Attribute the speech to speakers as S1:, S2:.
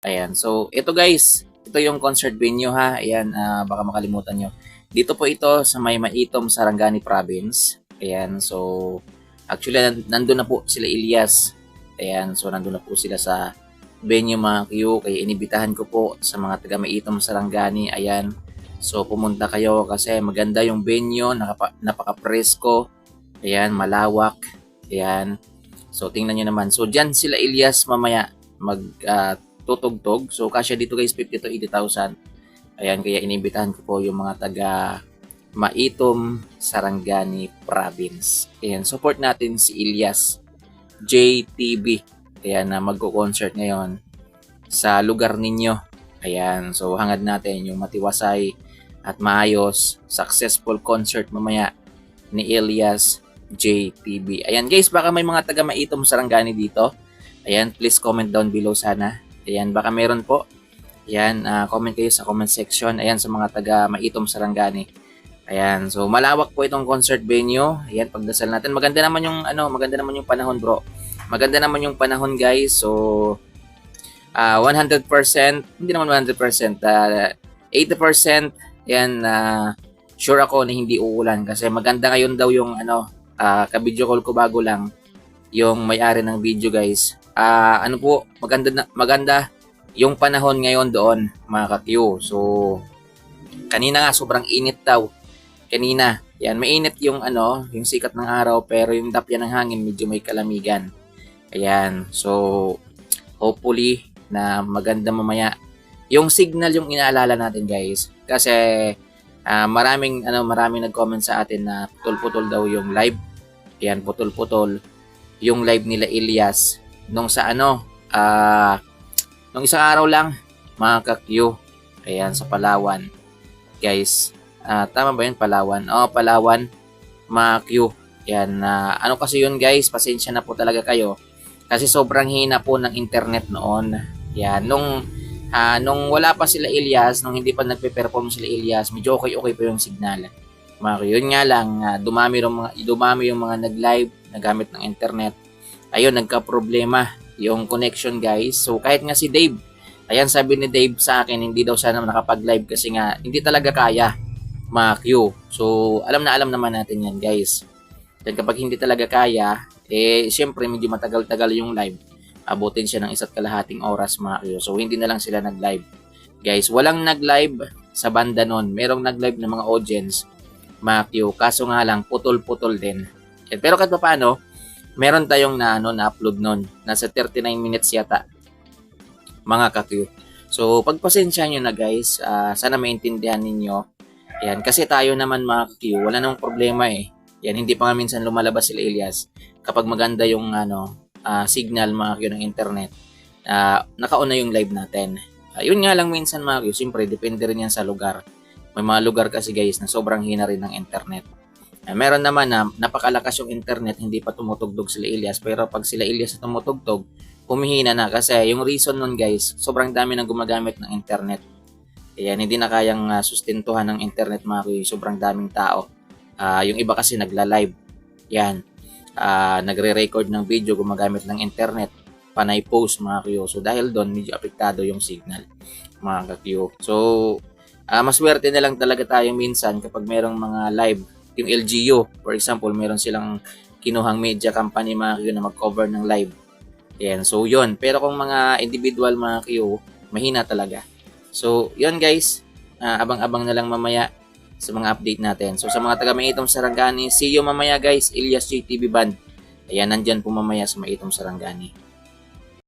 S1: Ayan. So, ito guys, ito yung concert venue ha. Ayan, baka makalimutan nyo. Dito po ito sa may Maitom, Sarangani Province. Ayan, so actually nandun na po sila Ilyas. Ayan, so nandun na po sila sa venue mga Q. Kaya inibitahan ko po sa mga taga Maitom, Sarangani. Ayan, so pumunta kayo kasi maganda yung venue, napaka-presko. Ayan, malawak. Ayan, so tingnan nyo naman. So dyan sila Ilyas mamaya mag tutugtog. So kasya dito guys 50 to 80,000. Ayan, kaya inibitahan ko po yung mga taga Maitom, Sarangani Province. Ayan, support natin si Ilyas JTB. Ayan, na magko-concert ngayon sa lugar ninyo. Ayan, so hangad natin yung matiwasay at maayos, successful concert mamaya ni Ilyas JTB. Ayan guys, baka may mga taga Maitom, Sarangani dito. Ayan, please comment down below sana. Ayan, baka meron po. Ayan, comment kayo sa comment section. Ayan, sa mga taga Maitom, Sarangani. Ayan, so malawak po itong concert venue. Ayan, pagdasal natin. Maganda naman yung maganda naman yung panahon, bro. Maganda naman yung panahon, guys. So 100%, hindi naman 100%, 80%. Ayan, sure ako na hindi uulan kasi maganda ngayon daw yung ka-video call ko bago lang yung may-ari ng video, guys. Maganda yung panahon ngayon doon, mga ka-Q. So, kanina nga sobrang init daw. Kanina, yan, mainit yung yung sikat ng araw pero yung dapya ng hangin medyo may kalamigan. Ayan, so hopefully na maganda mamaya. Yung signal yung inaalala natin, guys. Kasi maraming nag-comment sa atin na putol-putol daw yung live. Ayan, putol-putol yung live nila Ilyas nung sa nung isang araw lang, mga ka-Q. Ayan, sa Palawan. Guys, tama ba yun? Palawan? Oo, Palawan, mga Q. Ayan, ano kasi yun guys, pasensya na po talaga kayo. Kasi sobrang hina po ng internet noon. Ayan, nung wala pa sila Ilyas, nung hindi pa nagpe-perform sila Ilyas, medyo okay pa yung signal. Mga Q, yun nga lang, dumami yung mga nag-live, nagamit ng internet. Ayun, nagka-problema yung connection, guys. So, kahit nga si Dave, ayan, sabi ni Dave sa akin, hindi daw sana nakapag-live kasi nga, hindi talaga kaya, mga Q. So, alam naman natin yan, guys. Then, kapag hindi talaga kaya, syempre, medyo matagal-tagal yung live. Abutin siya ng 1.5 oras, mga Q. So, hindi na lang sila nag-live. Guys, walang nag-live sa banda nun. Merong nag-live ng mga audience, mga Q. Kaso nga lang, putol-putol din. Pero kahit pa paano, meron tayong na-upload nun. Nasa 39 minutes yata, mga ka-Q. So, pagpasensya nyo na guys, sana maintindihan ninyo. Yan, kasi tayo naman mga ka-Q, wala namang problema eh. Yan, hindi pa nga minsan lumalabas sila Ilyas. Kapag maganda yung signal mga ka-Q ng internet, nakauna yung live natin. Yun nga lang minsan mga ka-Q, siyempre depende rin yan sa lugar. May mga lugar kasi guys na sobrang hina rin ng internet. Meron naman na napakalakas yung internet, hindi pa tumutugtog sila Ilyas. Pero pag sila Ilyas na tumutugtog, humihina na kasi yung reason nun guys, sobrang dami nang gumagamit ng internet. Ayan, hindi na kayang sustentuhan ng internet mga kuya, sobrang daming tao. Yung iba kasi nagla-live. Yan, nagre-record ng video gumagamit ng internet, panay post mga kuya. So dahil doon, medyo apektado yung signal mga kuya. So, maswerte na lang talaga tayo minsan kapag merong mga live. Yung LGU, for example, meron silang kinuhang media company mga Q na mag-cover ng live. Ayan, so yun. Pero kung mga individual mga Q, mahina talaga. So, yun guys. Abang-abang na lang mamaya sa mga update natin. So, sa mga taga Maitom, Sarangani, see you mamaya guys. Ilyas JTB Band. Ayan, nandyan po mamaya sa Maitom, Sarangani.